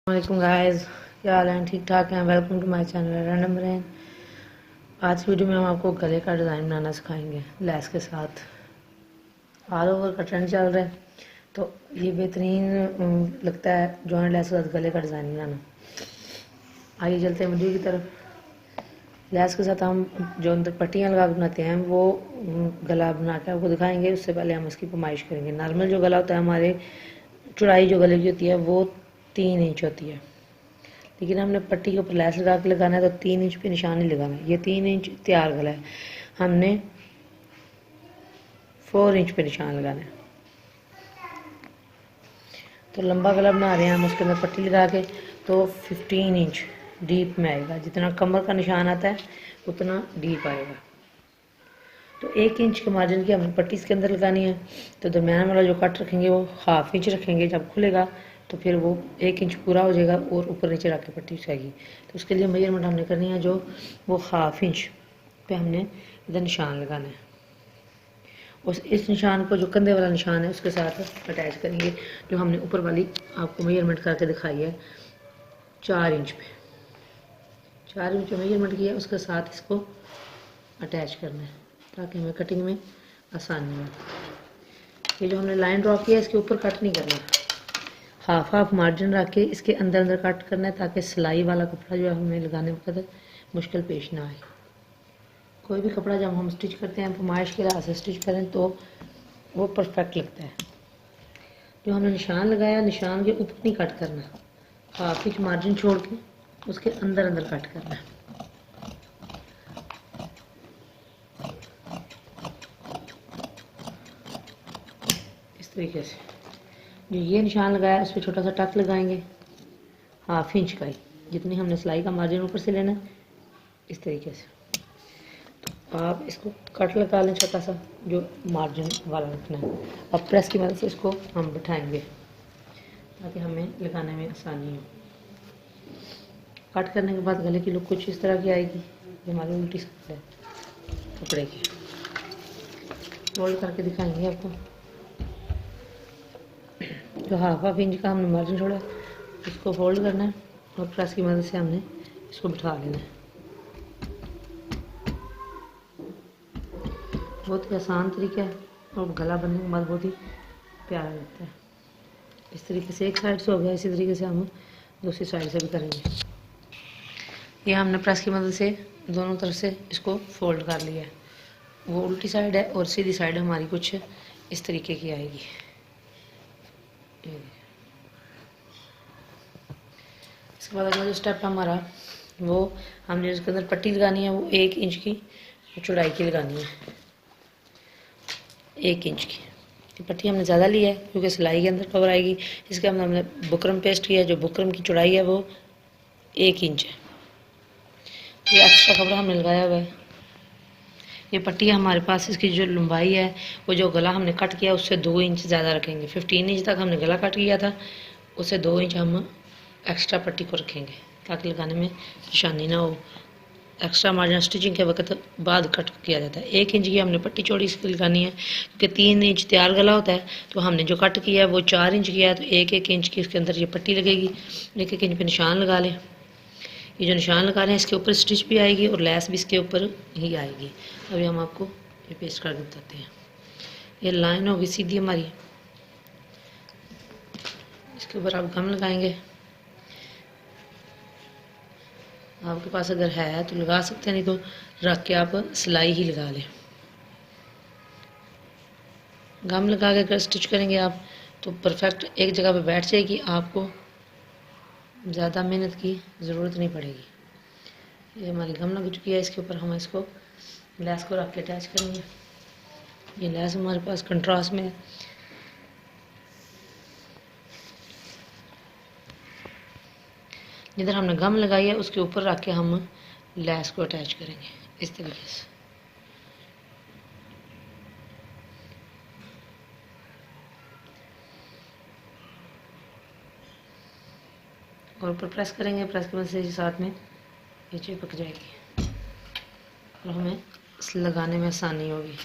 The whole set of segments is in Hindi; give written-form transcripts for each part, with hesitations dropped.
वालेकुम गाइस, क्या हाल है? ठीक ठाक हैं। Welcome to my channel random brain. आज की वीडियो में हम आपको गले का डिज़ाइन बनाना सिखाएंगे लैस के साथ। ऑल ओवर का ट्रेंड चल रहा है, तो ये बेहतरीन लगता है जॉइंट लैस के साथ गले का डिज़ाइन बनाना। आइए चलते हैं वीडियो की तरफ। लैस के साथ हम जो अंदर पट्टियाँ लगा के बनाते हैं वो गला बना के आपको दिखाएंगे। उससे पहले हम इसकी पैमाइश करेंगे। नॉर्मल जो गला होता है, हमारे चौड़ाई जो गले की होती है वो 3 इंच होती है, लेकिन हमने पट्टी के ऊपर लैस लगा के लगाना है तो 3 इंच पे निशान नहीं लगाना। ये 3 इंच तैयार गला है, हमने 4 इंच पे निशान लगाना है। तो लंबा गला बना रहे हैं हम, उसके अंदर पट्टी लगा के, तो 15 इंच डीप में आएगा। जितना कमर का निशान आता है उतना डीप आएगा। तो 1 इंच के मार्जिन की हमने पट्टी इसके अंदर लगानी है। तो दरमियान वाला जो कट रखेंगे वो 1/2 इंच रखेंगे। जब खुलेगा तो फिर वो 1 इंच पूरा हो जाएगा और ऊपर नीचे रख के पट्टी बिछाएगी। तो उसके लिए मेजरमेंट हमने करनी है, जो वो 1/2 इंच पे हमने इधर निशान लगाना है। और इस निशान को, जो कंधे वाला निशान है, उसके साथ अटैच करेंगे, जो हमने ऊपर वाली आपको मेजरमेंट करके दिखाई है 4 इंच पे। 4 इंच मेजरमेंट किया, उसके साथ इसको अटैच करना है ताकि हमें कटिंग में आसानी हो। ये जो हमने लाइन ड्रॉ किया है, इसके ऊपर कट नहीं करना, हाफ मार्जिन रख के इसके अंदर अंदर कट करना है, ताकि सिलाई वाला कपड़ा जो है हमें लगाने वक्त मुश्किल पेश ना आए। कोई भी कपड़ा जब हम स्टिच करते हैं, पैमाइश के लिहाज से स्टिच करें तो वो परफेक्ट लगता है। जो हमने निशान लगाया, निशान के ऊपर नहीं कट करना, 1/2 इंच मार्जिन छोड़ के उसके अंदर अंदर कट करना है। इस तरीके से जो ये निशान लगाया उस पर छोटा सा टक लगाएंगे, 1/2 इंच का ही, जितनी हमने सिलाई का मार्जिन ऊपर से लेना है। इस तरीके से तो आप इसको कट लगा लें छोटा सा, जो मार्जिन वाला रखना है। अब प्रेस की मदद से इसको हम बिठाएंगे ताकि हमें लगाने में आसानी हो। कट करने के बाद गले की लुक कुछ इस तरह की आएगी। ये हमारी उल्टी साइड है कपड़े की। फोल्ड करके दिखाएंगे आपको। जो 1/2 इंच का हमने मार्जिन छोड़ा उसको फोल्ड करना है और प्रेस की मदद से हमने इसको बिठा लेना है। बहुत ही आसान तरीका है और गला बनने के बाद बहुत ही प्यारा लगता है। इस तरीके से एक साइड से हो गया, इसी तरीके से हम दूसरी साइड से भी करेंगे। ये हमने प्रेस की मदद से दोनों तरफ से इसको फोल्ड कर लिया है। वो उल्टी साइड है और सीधी साइड हमारी कुछ इस तरीके की आएगी। इसके बाद अगला जो स्टेप हमारा, वो हमने इसके अंदर पट्टी लगानी है, वो 1 इंच की चौड़ाई की लगानी है। 1 इंच की ये पट्टी हमने ज़्यादा ली है क्योंकि सिलाई के अंदर कवर आएगी। इसके अंदर हमने बुकरम पेस्ट किया है, जो बुकरम की चौड़ाई है वो 1 इंच है। ये एक्स्ट्रा कपड़ा हमने लगाया हुआ है। ये पट्टी हमारे पास, इसकी जो लंबाई है वो जो गला हमने कट किया उससे 2 इंच ज़्यादा रखेंगे। 15 इंच तक हमने गला कट किया था, उससे 2 इंच हम एक्स्ट्रा पट्टी को रखेंगे ताकि लगाने में परेशानी ना हो। एक्स्ट्रा मार्जिन स्टिचिंग के वक्त बाद कट किया जाता है। 1 इंच की हमने पट्टी चौड़ी इसकी लगानी है क्योंकि 3 इंच तैयार गला होता है। तो हमने जो कट किया है वो 4 इंच किया है, तो 1-1 इंच की इसके अंदर ये पट्टी लगेगी। 1-1 इंच पे निशान लगा लें। ये जो निशान लगा रहे हैं इसके ऊपर स्टिच भी आएगी और लेस भी इसके ऊपर ही आएगी। अभी हम आपको ये पेस्ट कर बताते हैं। ये लाइन होगी सीधी हमारी, इसके ऊपर आप गम लगाएंगे। आपके पास अगर है तो लगा सकते हैं, नहीं तो रख के आप सिलाई ही लगा लें। गम लगा के अगर स्टिच करेंगे आप तो परफेक्ट एक जगह पे बैठ जाएगी, आपको ज़्यादा मेहनत की ज़रूरत नहीं पड़ेगी। ये हमारी गम लग चुकी है, इसके ऊपर हम इसको लेस को रख के अटैच करेंगे। ये लेस हमारे पास कंट्रास्ट में है। जिधर हमने गम लगाई है उसके ऊपर रख के हम लेस को अटैच करेंगे इस तरीके से। और ऊपर प्रेस करेंगे, प्रेस की वजह से साथ में ये चिपक जाएगी और हमें लगाने में आसानी होगी।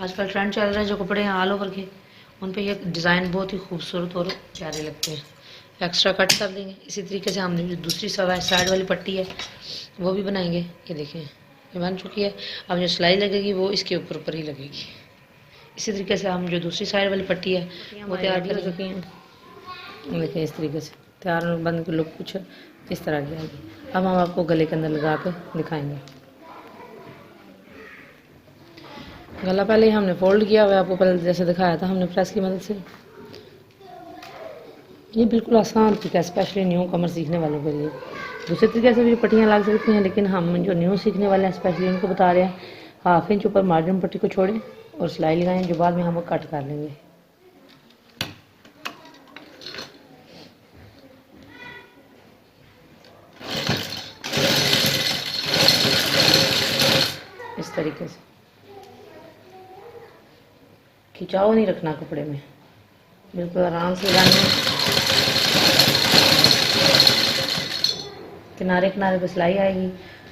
आजकल ट्रेंड चल रहा है जो कपड़े हैं ऑल ओवर के, उन पे ये डिज़ाइन बहुत ही खूबसूरत और प्यारे लगते हैं। एक्स्ट्रा कट कर देंगे। इसी तरीके से हमने जो दूसरी साइड वाली पट्टी है वो भी बनाएंगे। ये देखें ये बन चुकी है। अब जो सिलाई लगेगी वो इसके ऊपर ऊपर ही लगेगी। इसी तरीके से हम जो दूसरी साइड वाली पट्टी है वो तैयार कर चुकी हैं। देखिए इस तरीके से तैयार बन के लुक कुछ इस तरह की आएगी। अब हम आपको गले के अंदर लगा के दिखाएंगे। गला पहले ही हमने फोल्ड किया हुआ है, आपको पहले जैसे दिखाया था हमने प्रेस की मदद से। ये बिल्कुल आसान तरीका है स्पेशली न्यू कमर सीखने वालों के लिए। दूसरे तरीके से भी पट्टियाँ लग सकती हैं, लेकिन हम जो न्यू सीखने वाले हैं स्पेशली उनको बता रहे हैं। 1/2 इंच ऊपर मार्जिन पट्टी को छोड़ें और सिलाई लगाएं, जो बाद में हम वो कट कर लेंगे। इस तरीके से खिंचाव नहीं रखना कपड़े में, बिल्कुल आराम से लगानी है। किनारे किनारे पर सिलाई आएगी।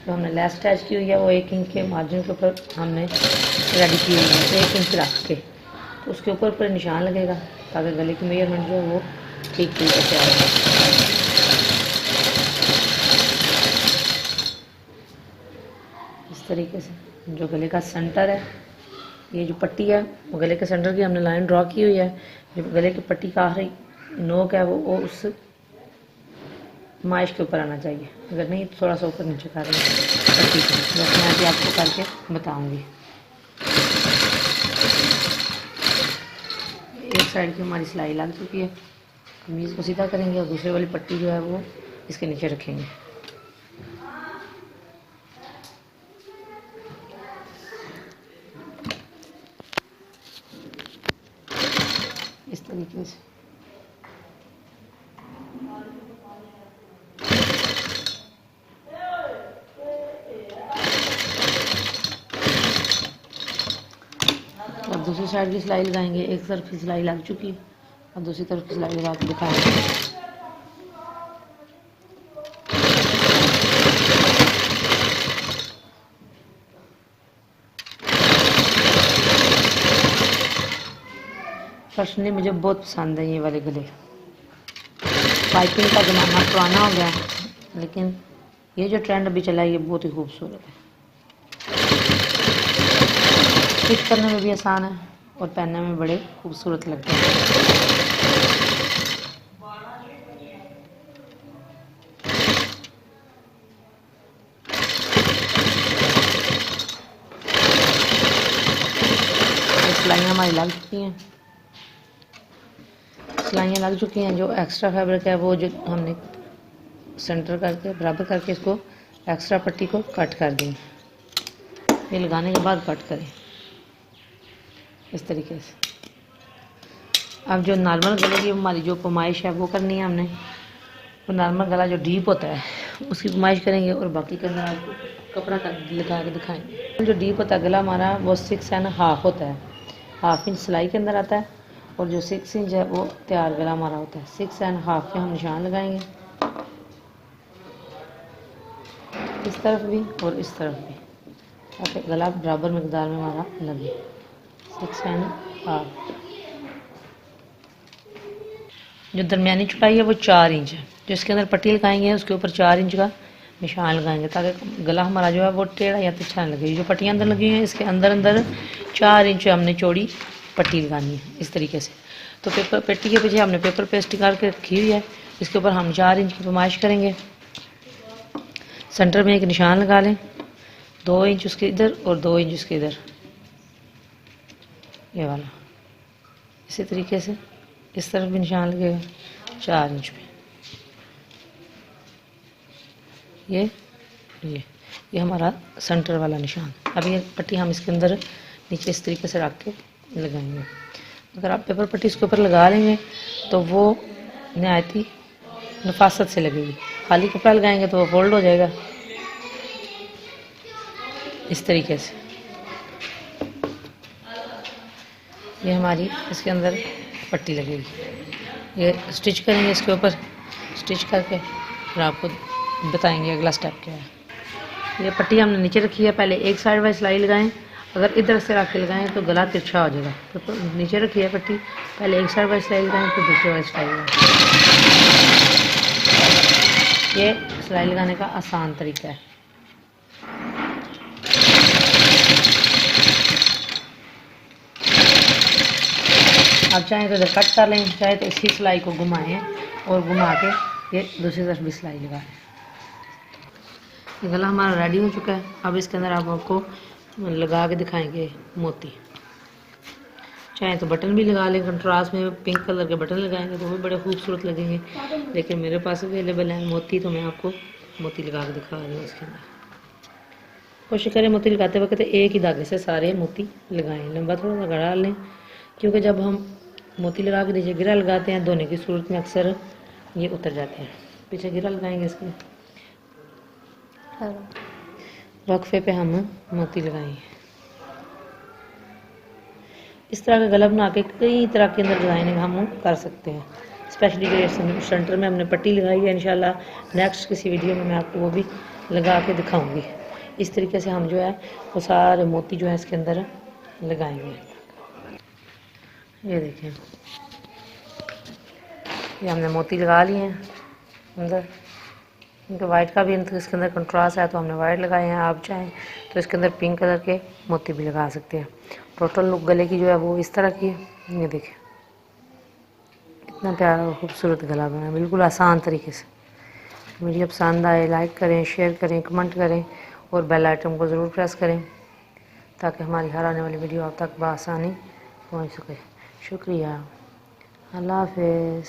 जो हमने लेस अटैच की हुई है वो 1 इंच के मार्जिन के ऊपर हमने रेडी की हुई है। 1 इंच रख के तो उसके ऊपर पर निशान लगेगा ताकि गले की मेजरमेंट जो है वो ठीक तरीके से आएगा। इस तरीके से जो गले का सेंटर है, ये जो पट्टी है वो गले के सेंटर की हमने लाइन ड्रॉ की हुई है। जो गले की पट्टी का आखिरी नोक है वो उस माइश के ऊपर आना चाहिए। अगर नहीं तो थोड़ा सा ऊपर नीचे कर लेंगे पट्टी को, जैसे मैं भी आपको करके बताऊंगी। एक साइड की हमारी सिलाई लग चुकी है। कमीज़ को सीधा करेंगे और दूसरी वाली पट्टी जो है वो इसके नीचे रखेंगे। इस तरीके से अब दूसरी साइड की सिलाई लगाएंगे। एक तरफ की सिलाई लग चुकी है, अब दूसरी तरफ की सिलाई लगा के दिखाएंगे। पर्सनली मुझे बहुत पसंद है ये वाले गले। पाइपिंग का ज़माना पुराना हो गया, लेकिन ये जो ट्रेंड अभी चला है ये बहुत ही खूबसूरत है। स्टिच करने में भी आसान है और पहनने में बड़े खूबसूरत लगते हैं। सिलाइयाँ हमारी लग चुकी हैं। सिलाइयाँ लग चुकी हैं। जो एक्स्ट्रा फैब्रिक है वो जो हमने सेंटर करके बराबर करके इसको एक्स्ट्रा पट्टी को कट कर देंगे। ये लगाने के बाद कट करें इस तरीके से। अब जो नॉर्मल गले की हमारी जो पैमाइश है वो करनी है हमने। वो नॉर्मल गला जो डीप होता है उसकी पैमाइश करेंगे और बाकी के अंदर आपको कपड़ा लगा के दिखाएंगे। जो डीप होता है गला हमारा वो 6.5 होता है। 1/2 इंच सिलाई के अंदर आता है और जो 6 इंच है वो तैयार गला हमारा होता है। 6.5 पे हम निशान लगाएंगे, इस तरफ भी और इस तरफ भी, ताकि गला बराबर मकदार में हमारा लगे। 6.5 जो दरमियानी चौड़ाई है वो 4 इंच है। जो इसके अंदर पट्टी लगाएंगे उसके ऊपर 4 इंच का निशान लगाएंगे ताकि गला हमारा जो है वो टेढ़ा या तिरछा न लगे। जो पट्टियाँ अंदर लगी हुई हैं इसके अंदर अंदर 4 इंच हमने चौड़ी पट्टी लगानी है इस तरीके से। तो पेपर पट्टी के पीछे हमने पेपर पेस्ट करके रखी हुई है, इसके ऊपर हम 4 इंच की पैमाइश करेंगे। सेंटर में एक निशान लगा लें, 2 इंच उसके इधर और 2 इंच उसके इधर, ये वाला। इसी तरीके से इस तरफ भी निशान लगेगा 4 इंच पे। ये हमारा सेंटर वाला निशान। अब ये पट्टी हम इसके अंदर नीचे इस तरीके से रख के लगाएंगे। अगर आप पेपर पट्टी इसके ऊपर लगा लेंगे तो वो नहायत ही नफासत से लगेगी। खाली कपड़ा लगाएंगे तो वो फोल्ड हो जाएगा इस तरीके से। ये हमारी इसके अंदर पट्टी लगेगी। ये स्टिच करेंगे इसके ऊपर, स्टिच करके फिर आपको बताएंगे अगला स्टेप क्या है। ये पट्टी हमने नीचे रखी है। पहले एक साइड वाइज सिलाई लगाएं, अगर इधर से रख के लगाएं तो गला तिरछा हो जाएगा। तो नीचे रखिए पट्टी, पहले एक साइड बाई सिलाई लगाएं फिर दूसरे बाई सिलाई लगाएं। ये सिलाई लगाने का आसान तरीका है। आप चाहें तो इधर कट कर लें, चाहे तो इसी सिलाई को घुमाएं और घुमा के ये दूसरी तरफ भी सिलाई लगाएं। गला हमारा रेडी हो चुका है। अब इसके अंदर आप आपको लगा के दिखाएंगे मोती। चाहे तो बटन भी लगा लें, कंट्रास्ट में पिंक कलर के बटन लगाएंगे तो वो भी बड़े खूबसूरत लगेंगे, लेकिन मेरे पास अवेलेबल है मोती, तो मैं आपको मोती लगा के दिखा रही हूँ। इसके अंदर कोशिश करें मोती लगाते वक्त एक ही धागे से सारे मोती लगाएं, लंबा थोड़ा सा गड़ा लें, क्योंकि जब हम मोती लगा के नीचे गिरा लगाते हैं धोने की सूरत में अक्सर ये उतर जाते हैं। पीछे गिरा लगाएंगे, इसके वक्फे पे हम मोती लगाएंगे। इस तरह का गला बना के कई तरह के अंदर डिज़ाइनिंग हम कर सकते हैं। स्पेशली जो सेंटर में हमने पट्टी लगाई है, इंशाल्लाह नेक्स्ट किसी वीडियो में मैं आपको वो भी लगा के दिखाऊंगी। इस तरीके से हम जो है वो सारे मोती जो है इसके अंदर लगाएंगे। ये देखें, ये हमने मोती लगा लिए हैं अंदर, क्योंकि वाइट का भी इसके अंदर कंट्रास्ट है तो हमने वाइट लगाए हैं। आप चाहें तो इसके अंदर पिंक कलर के मोती भी लगा सकते हैं। टोटल लुक गले की जो है वो इस तरह की है। ये देखें इतना प्यारा और खूबसूरत गला बना है, बिल्कुल आसान तरीके से। वीडियो पसंद आए लाइक करें, शेयर करें, कमेंट करें और बेल आइटम को ज़रूर प्रेस करें ताकि हमारी हर आने वाली वीडियो आप तक बआसानी पहुँच सके। शुक्रिया, अल्लाह हाफ़िज़।